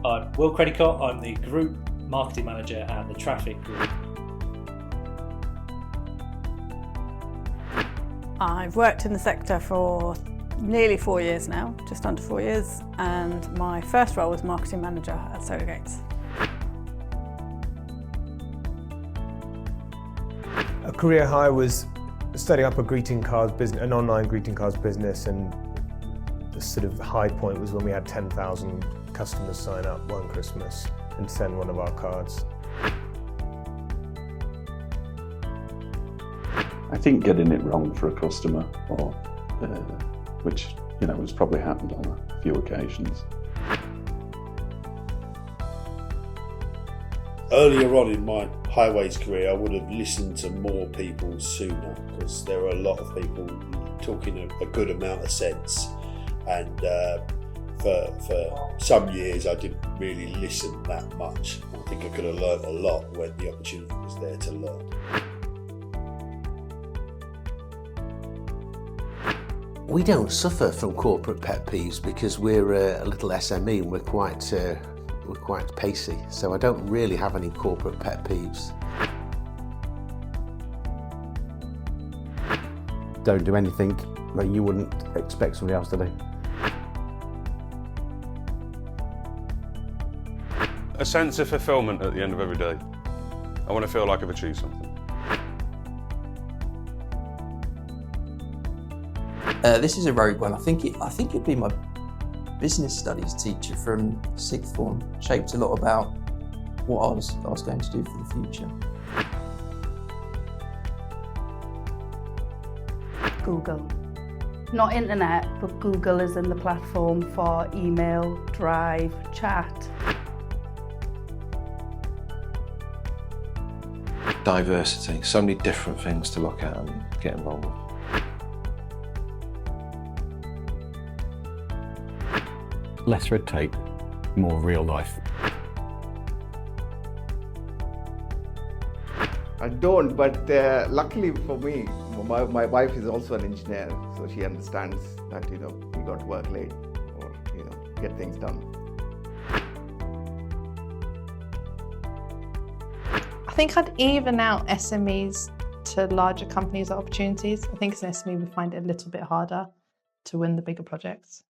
I'm Will Credicott. I'm the Group Marketing Manager and the Traffic Group. I've worked in the sector for nearly 4 years now, just under 4 years, and my first role was Marketing Manager at Solar Gates. A career high was setting up a greeting cards business, an online greeting cards business, and the sort of high point was when we had 10,000 customers sign up one Christmas and send one of our cards. I think getting it wrong for a customer, or which has probably happened on a few occasions. Earlier on in my Highways career, I would have listened to more people sooner, because there are a lot of people talking a good amount of sense, and for some years I didn't really listen that much. I think I could have learned a lot when the opportunity was there to learn. We don't suffer from corporate pet peeves because we're a little SME and we're quite pacey, so I don't really have any corporate pet peeves. Don't do anything that you wouldn't expect somebody else to do. A sense of fulfilment at the end of every day. I want to feel like I've achieved something. This is a rogue one. I think it'd be my business studies teacher from sixth form. Shaped a lot about what I was going to do for the future. Google. Not internet, but Google is in the platform for email, drive, chat. Diversity. So many different things to look at and get involved with. Less red tape, more real life. I don't, but luckily for me, my wife is also an engineer, so she understands that, you got to work late or, get things done. I think I'd even out SMEs to larger companies or opportunities. I think as an SME we find it a little bit harder to win the bigger projects.